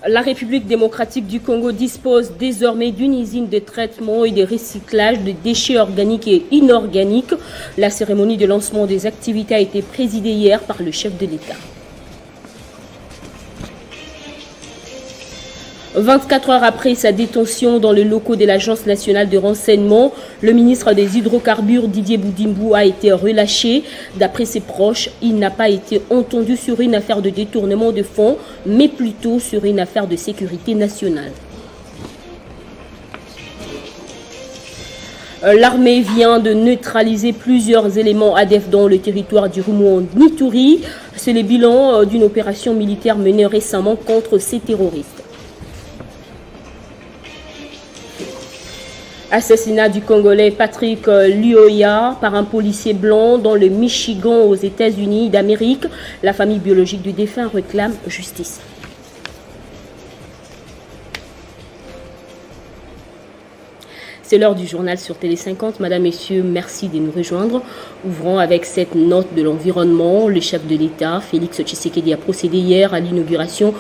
La République démocratique du Congo dispose désormais d'une usine de traitement et de recyclage de déchets organiques et inorganiques. La cérémonie de lancement des activités a été présidée hier par le chef de l'État. 24 heures après sa détention dans les locaux de l'Agence nationale de renseignement, le ministre des Hydrocarbures Didier Boudimbo a été relâché. D'après ses proches, il n'a pas été entendu sur une affaire de détournement de fonds, mais plutôt sur une affaire de sécurité nationale. L'armée vient de neutraliser plusieurs éléments ADF dans le territoire du Roumoun-Nitouri. C'est le bilan d'une opération militaire menée récemment contre ces terroristes. Assassinat du Congolais Patrick Luoya par un policier blanc dans le Michigan aux États-Unis d'Amérique. La famille biologique du défunt réclame justice. C'est l'heure du journal sur Télé 50. Madame, Messieurs, merci de nous rejoindre. Ouvrons avec cette note de l'environnement. Le chef de l'État, Félix Tshisekedi, a procédé hier à l'inauguration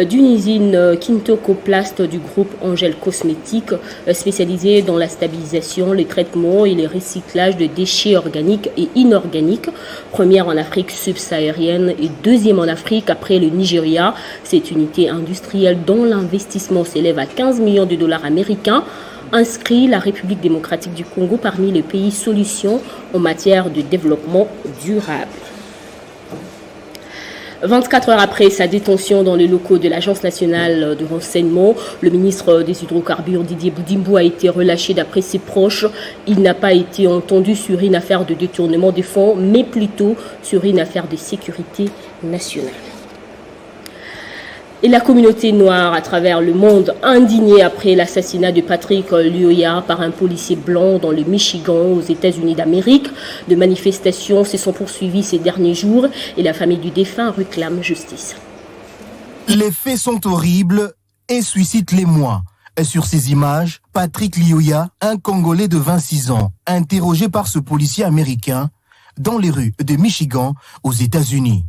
d'une usine Kintocoplast du groupe Angel Cosmétiques, spécialisée dans la stabilisation, le traitement et le recyclage de déchets organiques et inorganiques. Première en Afrique subsaharienne et deuxième en Afrique après le Nigeria. Cette unité industrielle dont l'investissement s'élève à 15 millions de dollars américains inscrit la République démocratique du Congo parmi les pays solutions en matière de développement durable. 24 heures après sa détention dans les locaux de l'Agence nationale de renseignement, le ministre des Hydrocarbures Didier Boudimbo a été relâché d'après ses proches. Il n'a pas été entendu sur une affaire de détournement de fonds, mais plutôt sur une affaire de sécurité nationale. Et la communauté noire à travers le monde, indignée après l'assassinat de Patrick Luoya par un policier blanc dans le Michigan aux États-Unis d'Amérique. De manifestations se sont poursuivies ces derniers jours et la famille du défunt réclame justice. Les faits sont horribles et suscitent l'émoi. Sur ces images, Patrick Luoya, un Congolais de 26 ans, interrogé par ce policier américain dans les rues de Michigan aux États-Unis.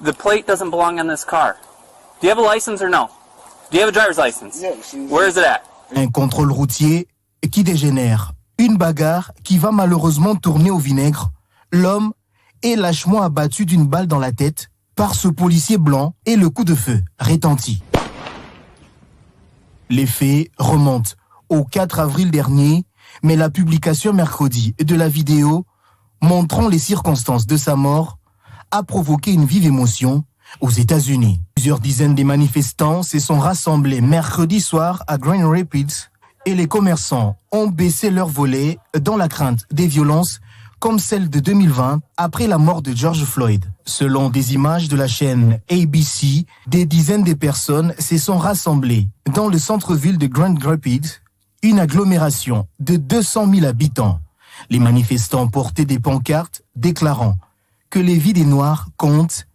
The plate doesn't belong on this car. Do you have a license or no? Do you have a driver's license? Yes. Where is it at? Un contrôle routier qui dégénère. Une bagarre qui va malheureusement tourner au vinaigre. L'homme est lâchement abattu d'une balle dans la tête par ce policier blanc et le coup de feu retentit. Les faits remontent au 4 avril dernier, mais la publication mercredi de la vidéo montrant les circonstances de sa mort a provoqué une vive émotion aux États-Unis. Plusieurs dizaines de manifestants se sont rassemblés mercredi soir à Grand Rapids et les commerçants ont baissé leurs volets dans la crainte des violences comme celle de 2020 après la mort de George Floyd. Selon des images de la chaîne ABC, des dizaines de personnes se sont rassemblées dans le centre-ville de Grand Rapids, une agglomération de 200 000 habitants. Les manifestants portaient des pancartes déclarant que les vies des Noirs comptent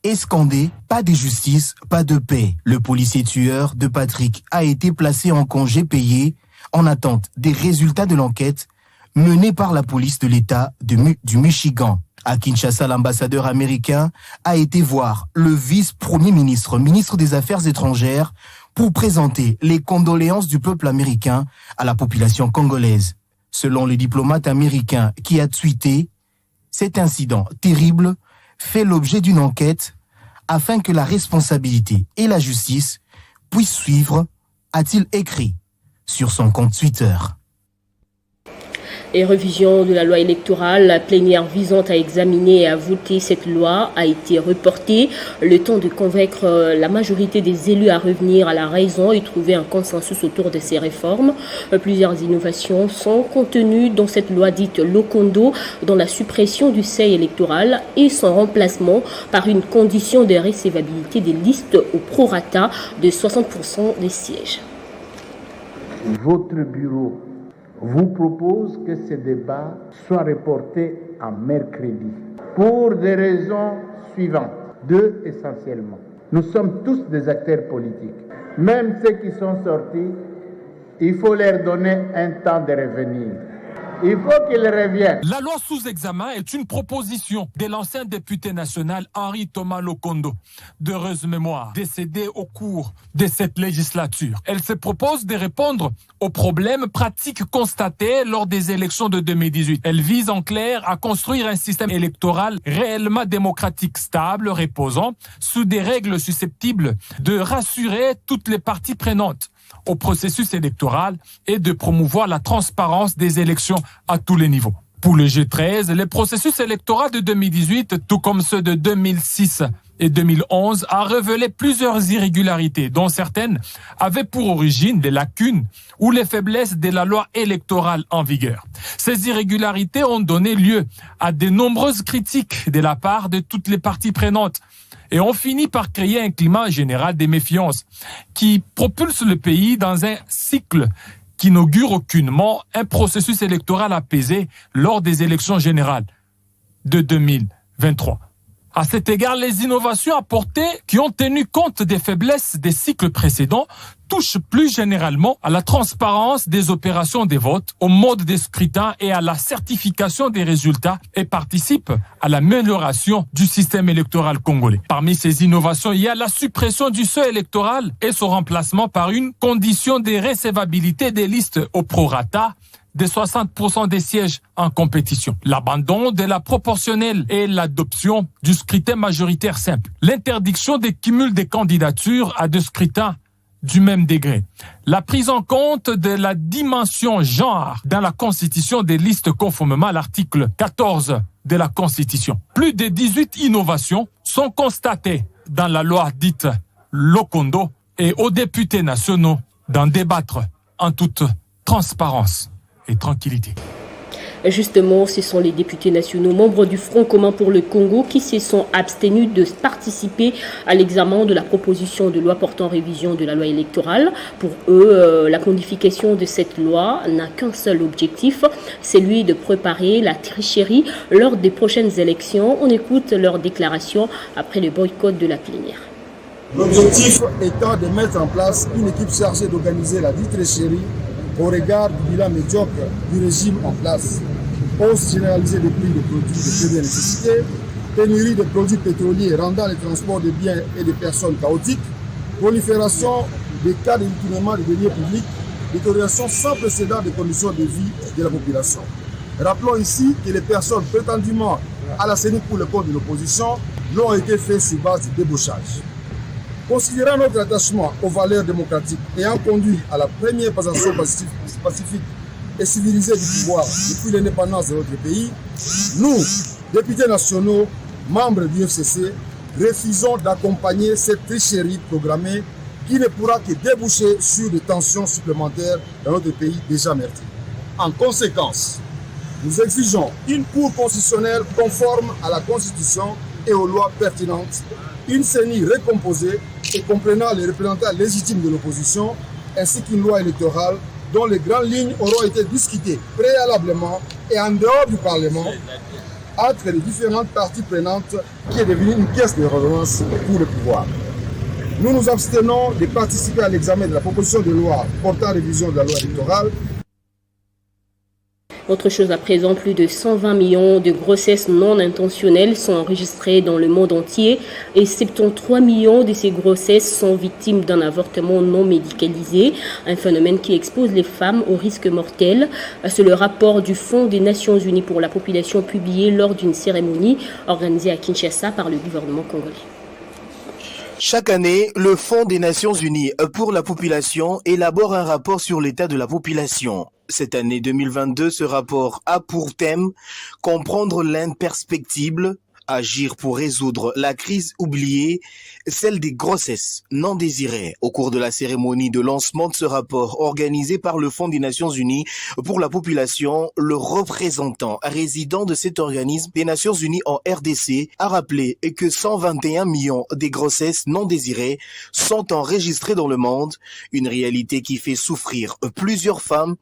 et scandaient « Pas de justice, pas de paix ». Le policier tueur de Patrick a été placé en congé payé en attente des résultats de l'enquête menée par la police de l'État du Michigan. À Kinshasa, l'ambassadeur américain a été voir le vice-premier ministre, ministre des Affaires étrangères, pour présenter les condoléances du peuple américain à la population congolaise. Selon le diplomate américain qui a tweeté, cet incident terrible fait l'objet d'une enquête afin que la responsabilité et la justice puissent suivre, a-t-il écrit sur son compte Twitter. Et révision de la loi électorale, la plénière visant à examiner et à voter cette loi a été reportée. Le temps de convaincre la majorité des élus à revenir à la raison et trouver un consensus autour de ces réformes. Plusieurs innovations sont contenues dans cette loi dite Lokondo, dont la suppression du seuil électoral et son remplacement par une condition de recevabilité des listes au prorata de 60% des sièges. Votre bureau vous propose que ce débat soit reporté à mercredi pour des raisons suivantes. Deux essentiellement. Nous sommes tous des acteurs politiques. Même ceux qui sont sortis, il faut leur donner un temps de revenir. Il faut qu'il revienne. La loi sous examen est une proposition de l'ancien député national Henri Thomas Lokondo, d'heureuse mémoire, décédé au cours de cette législature. Elle se propose de répondre aux problèmes pratiques constatés lors des élections de 2018. Elle vise en clair à construire un système électoral réellement démocratique, stable, reposant sous des règles susceptibles de rassurer toutes les parties prenantes au processus électoral et de promouvoir la transparence des élections à tous les niveaux. Pour le G13, le processus électoral de 2018, tout comme ceux de 2006 et 2011, a révélé plusieurs irrégularités, dont certaines avaient pour origine des lacunes ou les faiblesses de la loi électorale en vigueur. Ces irrégularités ont donné lieu à de nombreuses critiques de la part de toutes les parties prenantes, et on finit par créer un climat général de méfiance qui propulse le pays dans un cycle qui n'augure aucunement un processus électoral apaisé lors des élections générales de 2023. À cet égard, les innovations apportées qui ont tenu compte des faiblesses des cycles précédents touchent plus généralement à la transparence des opérations des votes, au mode de scrutin et à la certification des résultats et participent à l'amélioration du système électoral congolais. Parmi ces innovations, il y a la suppression du seuil électoral et son remplacement par une condition de recevabilité des listes au prorata de 60% des sièges en compétition, l'abandon de la proportionnelle et l'adoption du scrutin majoritaire simple, l'interdiction des cumuls des candidatures à deux scrutins du même degré, la prise en compte de la dimension genre dans la constitution des listes conformément à l'article 14 de la Constitution. Plus de 18 innovations sont constatées dans la loi dite Lokondo et aux députés nationaux d'en débattre en toute transparence et tranquillité. Justement, ce sont les députés nationaux membres du Front commun pour le Congo qui se sont abstenus de participer à l'examen de la proposition de loi portant révision de la loi électorale. Pour eux, la codification de cette loi n'a qu'un seul objectif, celui de préparer la tricherie lors des prochaines élections. On écoute leur déclaration après le boycott de la plénière. L'objectif étant de mettre en place une équipe chargée d'organiser la dite tricherie au regard du bilan médiocre du régime en place. Hausse généralisée des prix des produits de première nécessité, pénurie de produits pétroliers rendant le transport des biens et des personnes chaotique, prolifération des cas de détournement des deniers publics, détérioration sans précédent des conditions de vie de la population. Rappelons ici que les personnes prétendument à la CENI pour le compte de l'opposition l'ont été faites sur base du débauchage. Considérant notre attachement aux valeurs démocratiques ayant conduit à la première passation pacifique et civilisée du pouvoir depuis l'indépendance de notre pays, nous, députés nationaux, membres du FCC, refusons d'accompagner cette tricherie programmée qui ne pourra que déboucher sur des tensions supplémentaires dans notre pays déjà meurtri. En conséquence, nous exigeons une Cour constitutionnelle conforme à la Constitution et aux lois pertinentes, une CENI recomposée et comprenant les représentants légitimes de l'opposition, ainsi qu'une loi électorale dont les grandes lignes auront été discutées préalablement et en dehors du Parlement entre les différentes parties prenantes qui est devenue une caisse de résonance pour le pouvoir. Nous nous abstenons de participer à l'examen de la proposition de loi portant révision de la loi électorale. Autre chose à présent, plus de 120 millions de grossesses non intentionnelles sont enregistrées dans le monde entier et 73 millions de ces grossesses sont victimes d'un avortement non médicalisé, un phénomène qui expose les femmes au risque mortel. C'est le rapport du Fonds des Nations Unies pour la population publié lors d'une cérémonie organisée à Kinshasa par le gouvernement congolais. Chaque année, le Fonds des Nations Unies pour la population élabore un rapport sur l'état de la population. Cette année 2022, ce rapport a pour thème « Comprendre l'imperspectible », agir pour résoudre la crise oubliée, celle des grossesses non désirées. Au cours de la cérémonie de lancement de ce rapport organisé par le Fonds des Nations Unies pour la population, le représentant résident de cet organisme des Nations Unies en RDC a rappelé que 121 millions de grossesses non désirées sont enregistrées dans le monde, une réalité qui fait souffrir plusieurs femmes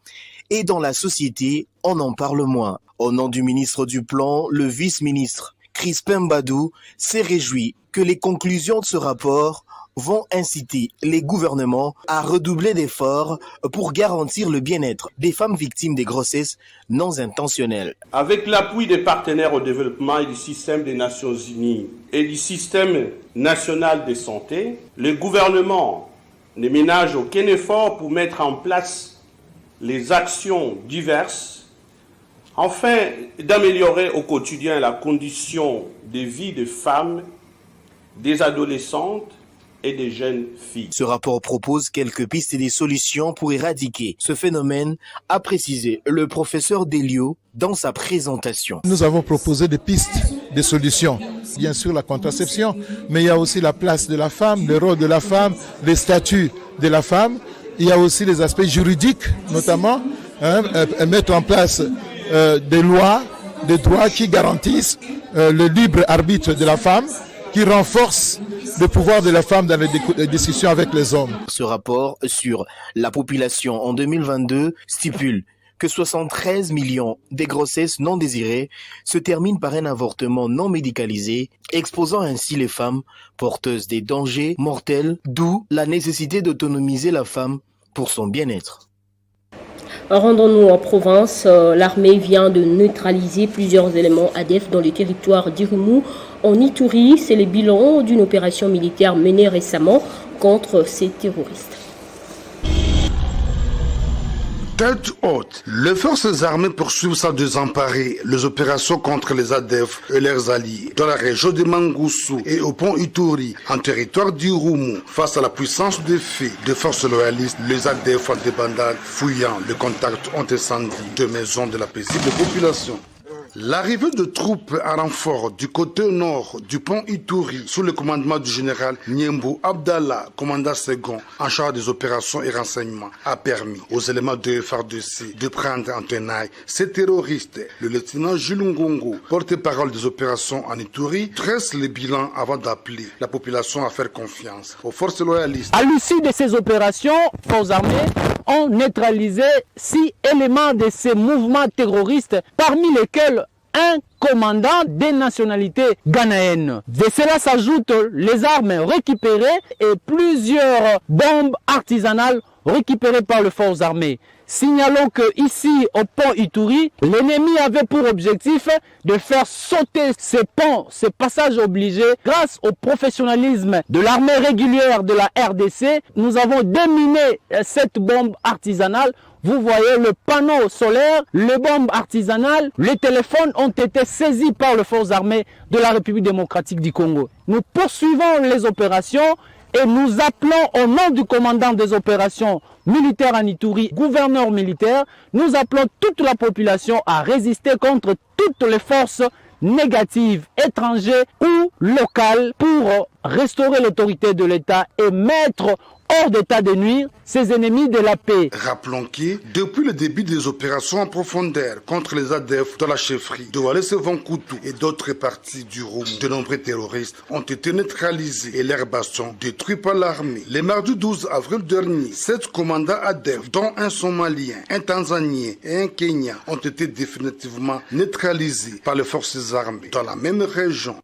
et dans la société, on en parle moins. Au nom du ministre du Plan, le vice-ministre Crispin Badou s'est réjoui que les conclusions de ce rapport vont inciter les gouvernements à redoubler d'efforts pour garantir le bien-être des femmes victimes des grossesses non intentionnelles. Avec l'appui des partenaires au développement et du système des Nations Unies et du système national de santé, le gouvernement ne ménage aucun effort pour mettre en place les actions diverses afin d'améliorer au quotidien la condition de vie des femmes, des adolescentes et des jeunes filles. Ce rapport propose quelques pistes et des solutions pour éradiquer ce phénomène, a précisé le professeur Delio dans sa présentation. Nous avons proposé des pistes, des solutions. Bien sûr la contraception, mais il y a aussi la place de la femme, le rôle de la femme, les statuts de la femme. Il y a aussi les aspects juridiques, notamment, mettre en place des lois, des droits qui garantissent le libre arbitre de la femme, qui renforcent le pouvoir de la femme dans les discussions avec les hommes. Ce rapport sur la population en 2022 stipule que 73 millions des grossesses non désirées se terminent par un avortement non médicalisé, exposant ainsi les femmes porteuses des dangers mortels, d'où la nécessité d'autonomiser la femme pour son bien-être. Rendons-nous en province. L'armée vient de neutraliser plusieurs éléments ADF dans le territoire d'Irumu. En Ituri, c'est le bilan d'une opération militaire menée récemment contre ces terroristes. Tête haute, les forces armées poursuivent sans désemparer les opérations contre les ADF et leurs alliés dans la région de Mangoussou et au pont Ituri, en territoire d'Irumu. Face à la puissance des faits des forces loyalistes, les ADF indépendants fouillant le contact ont incendié deux maisons de la paisible population. L'arrivée de troupes à renfort du côté nord du pont Ituri sous le commandement du général Niembo Abdallah, commandant second en charge des opérations et renseignements, a permis aux éléments de FARDC de prendre en tenaille ces terroristes. Le lieutenant Jules Ngongo, porte-parole des opérations en Ituri, dresse le bilan avant d'appeler la population à faire confiance aux forces loyalistes. À l'issue de ces opérations, forces armées ont neutralisé 6 éléments de ces mouvements terroristes, parmi lesquels un commandant des nationalités ghanéennes. De cela s'ajoutent les armes récupérées et plusieurs bombes artisanales récupérées par les forces armées. Signalons que ici au pont Ituri, l'ennemi avait pour objectif de faire sauter ces ponts, ces passages obligés. Grâce au professionnalisme de l'armée régulière de la RDC, nous avons déminé cette bombe artisanale. Vous voyez le panneau solaire, les bombes artisanales, les téléphones ont été saisis par les forces armées de la République démocratique du Congo. Nous poursuivons les opérations et nous appelons au nom du commandant des opérations militaires en Ituri, gouverneur militaire, nous appelons toute la population à résister contre toutes les forces négatives, étrangères ou locales, pour restaurer l'autorité de l'État et mettre hors d'état de nuire ces ennemis de la paix. Rappelons que, depuis le début des opérations en profondeur contre les ADF dans la chefferie de Walese-Vankoutou et d'autres parties du Rum, de nombreux terroristes ont été neutralisés et leurs bastions détruits par l'armée. Le mardi 12 avril dernier, 7 commandants ADF, dont un Somalien, un Tanzanien et un Kenyan, ont été définitivement neutralisés par les forces armées dans la même région.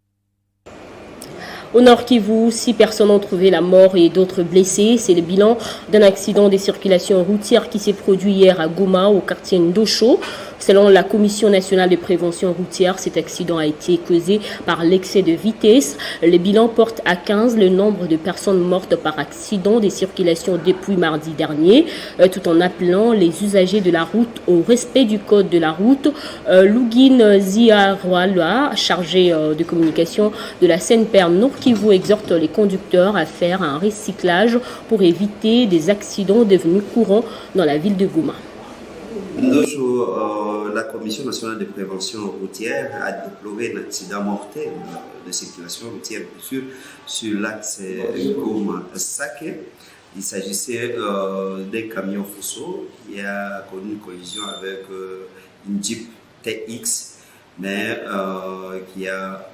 Au Nord Kivu, 6 personnes ont trouvé la mort et d'autres blessés. C'est le bilan d'un accident de circulation routière qui s'est produit hier à Goma, au quartier Ndosho. Selon la Commission nationale de prévention routière, cet accident a été causé par l'excès de vitesse. Le bilan porte à 15 le nombre de personnes mortes par accident de circulation depuis mardi dernier, tout en appelant les usagers de la route au respect du code de la route. Lugin Ziarwala, chargé de communication de la CNPR Nord Kivu, exhorte les conducteurs à faire un recyclage pour éviter des accidents devenus courants dans la ville de Goma. La Commission nationale de prévention routière a déploré un accident mortel de circulation routière sur l'axe Goma-Sake. Il s'agissait d'un camion Fuso qui a connu une collision avec une Jeep TX, mais qui a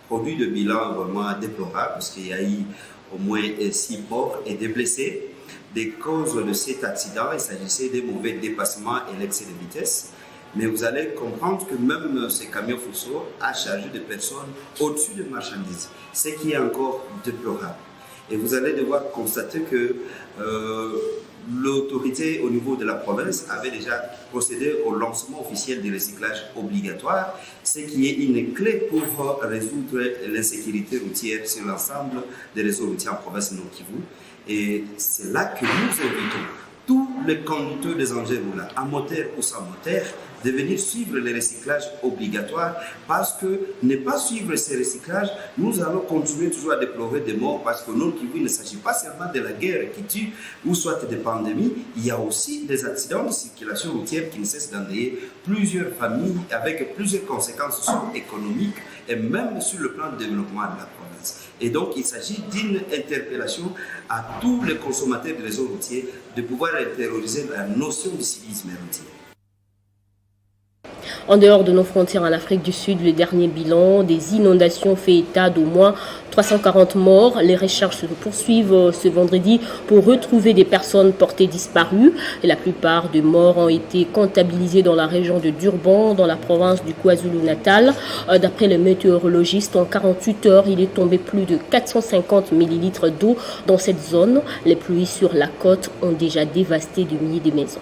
produit de bilan vraiment déplorable parce qu'il y a eu au moins 6 morts et des blessés. Des causes de cet accident, il s'agissait des mauvais dépassements et l'excès de vitesse. Mais vous allez comprendre que même ces camions fourceaux a chargé de personnes au-dessus de marchandises, ce qui est encore déplorable. Et vous allez devoir constater que l'autorité au niveau de la province avait déjà procédé au lancement officiel du recyclage obligatoire, ce qui est une clé pour résoudre l'insécurité routière sur l'ensemble des réseaux routiers en province Nord Kivu. Et c'est là que nous invitons tous les conducteurs des engins roulants, à moteur ou sans moteur, de venir suivre le recyclage obligatoire, parce que ne pas suivre ce recyclage, nous allons continuer toujours à déplorer des morts, parce que non, il ne s'agit pas seulement de la guerre qui tue ou soit des pandémies, il y a aussi des accidents de circulation routière qui ne cessent d'enrayer plusieurs familles avec plusieurs conséquences socio-économiques et même sur le plan de développement de la province. Et donc, il s'agit d'une interpellation à tous les consommateurs de réseaux routiers de pouvoir intérioriser la notion du civisme routier. En dehors de nos frontières en Afrique du Sud, le dernier bilan des inondations fait état d'au moins 340 morts. Les recherches se poursuivent ce vendredi pour retrouver des personnes portées disparues. Et la plupart des morts ont été comptabilisées dans la région de Durban, dans la province du KwaZulu-Natal. D'après les météorologistes, en 48 heures, il est tombé plus de 450 millilitres d'eau dans cette zone. Les pluies sur la côte ont déjà dévasté des milliers de maisons.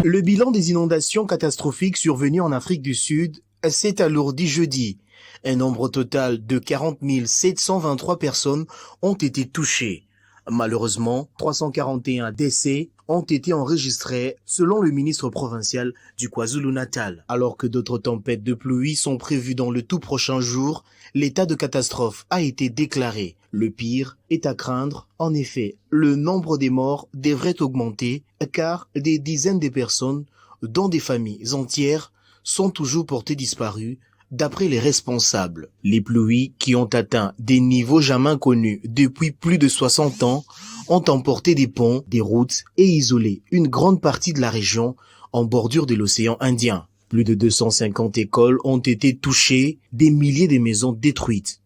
Le bilan des inondations catastrophiques survenues en Afrique du Sud s'est alourdi jeudi. Un nombre total de 40 723 personnes ont été touchées. Malheureusement, 341 décès ont été enregistrés selon le ministre provincial du KwaZulu-Natal. Alors que d'autres tempêtes de pluie sont prévues dans le tout prochain jour, l'état de catastrophe a été déclaré. Le pire est à craindre. En effet, le nombre des morts devrait augmenter car des dizaines de personnes, dont des familles entières, sont toujours portées disparues d'après les responsables. Les pluies qui ont atteint des niveaux jamais connus depuis plus de 60 ans ont emporté des ponts, des routes et isolé une grande partie de la région en bordure de l'océan Indien. Plus de 250 écoles ont été touchées, des milliers de maisons détruites.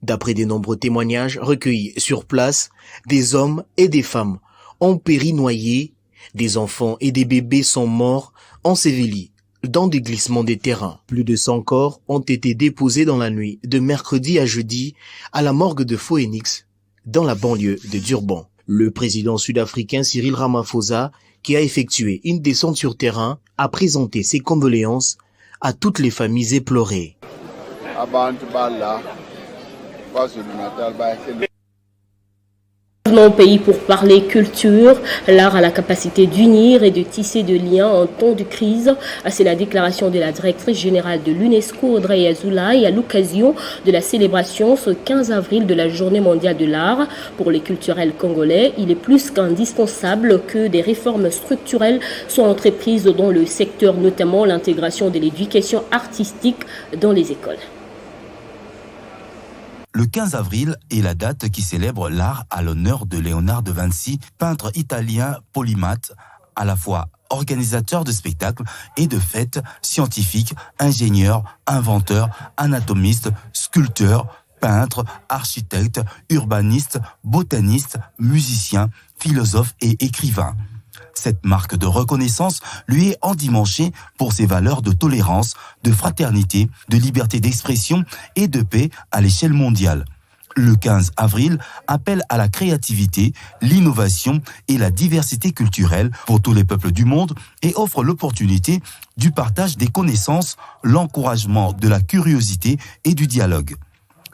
D'après de nombreux témoignages recueillis sur place, des hommes et des femmes ont péri noyés, des enfants et des bébés sont morts ensevelis dans des glissements des terrains. Plus de 100 corps ont été déposés dans la nuit de mercredi à jeudi à la morgue de Phoenix, dans la banlieue de Durban. Le président sud-africain Cyril Ramaphosa, qui a effectué une descente sur terrain, a présenté ses condoléances à toutes les familles éplorées. Au pays pour parler culture, l'art a la capacité d'unir et de tisser des liens en temps de crise. C'est la déclaration de la directrice générale de l'UNESCO, Audrey Azoulay, à l'occasion de la célébration ce 15 avril de la Journée mondiale de l'art. Pour les culturels congolais, il est plus qu'indispensable que des réformes structurelles soient entreprises dans le secteur, notamment l'intégration de l'éducation artistique dans les écoles. Le 15 avril est la date qui célèbre l'art à l'honneur de Léonard de Vinci, peintre italien polymathe, à la fois organisateur de spectacles et de fêtes, scientifique, ingénieur, inventeur, anatomiste, sculpteur, peintre, architecte, urbaniste, botaniste, musicien, philosophe et écrivain. Cette marque de reconnaissance lui est endimanchée pour ses valeurs de tolérance, de fraternité, de liberté d'expression et de paix à l'échelle mondiale. Le 15 avril appelle à la créativité, l'innovation et la diversité culturelle pour tous les peuples du monde et offre l'opportunité du partage des connaissances, l'encouragement de la curiosité et du dialogue.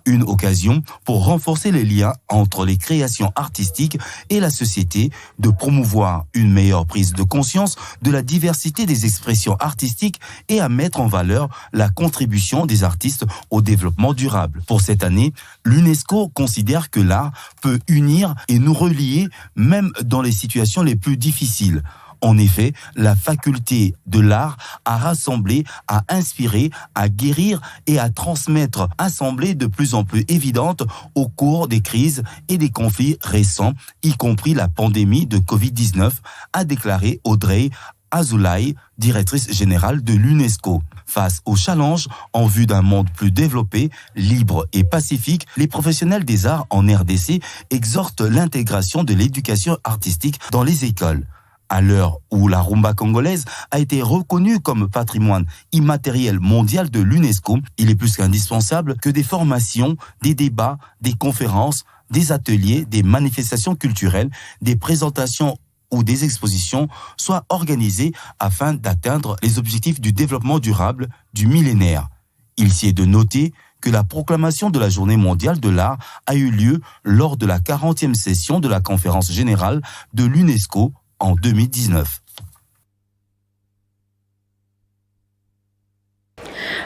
Une occasion pour renforcer les liens entre les créations artistiques et la société, de promouvoir une meilleure prise de conscience de la diversité des expressions artistiques et à mettre en valeur la contribution des artistes au développement durable. Pour cette année, l'UNESCO considère que l'art peut unir et nous relier même dans les situations les plus difficiles. En effet, la faculté de l'art à rassembler, à inspirer, à guérir et à transmettre a semblé de plus en plus évidente au cours des crises et des conflits récents, y compris la pandémie de Covid-19, a déclaré Audrey Azoulay, directrice générale de l'UNESCO. Face aux challenges en vue d'un monde plus développé, libre et pacifique, les professionnels des arts en RDC exhortent l'intégration de l'éducation artistique dans les écoles. À l'heure où la rumba congolaise a été reconnue comme patrimoine immatériel mondial de l'UNESCO, il est plus qu'indispensable que des formations, des débats, des conférences, des ateliers, des manifestations culturelles, des présentations ou des expositions soient organisées afin d'atteindre les objectifs du développement durable du millénaire. Il s'y est de noter que la proclamation de la Journée mondiale de l'art a eu lieu lors de la 40e session de la Conférence générale de l'UNESCO en 2019.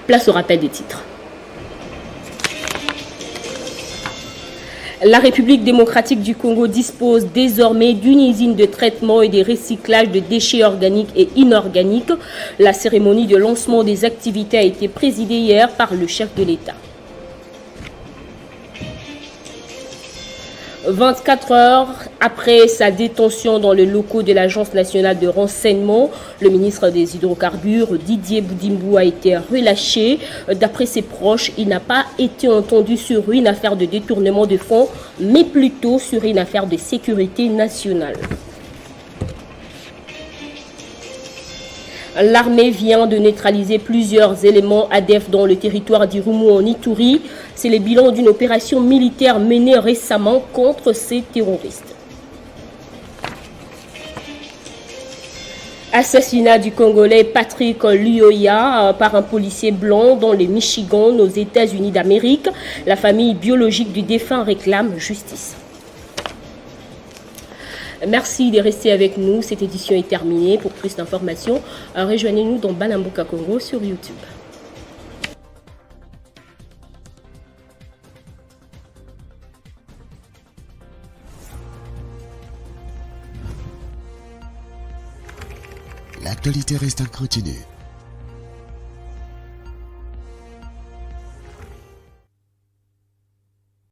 Place au rappel des titres. La République démocratique du Congo dispose désormais d'une usine de traitement et de recyclage de déchets organiques et inorganiques. La cérémonie de lancement des activités a été présidée hier par le chef de l'État. 24 heures après sa détention dans le locaux de l'Agence nationale de renseignement, le ministre des Hydrocarbures, Didier Boudimbo, a été relâché. D'après ses proches, il n'a pas été entendu sur une affaire de détournement de fonds, mais plutôt sur une affaire de sécurité nationale. L'armée vient de neutraliser plusieurs éléments ADF dans le territoire d'Irumu en Ituri. C'est le bilan d'une opération militaire menée récemment contre ces terroristes. Assassinat du Congolais Patrick Luyoya par un policier blanc dans le Michigan aux États-Unis d'Amérique. La famille biologique du défunt réclame justice. Merci de rester avec nous. Cette édition est terminée. Pour plus d'informations, rejoignez-nous dans Balambuka Congo sur YouTube. L'actualité reste incontinue.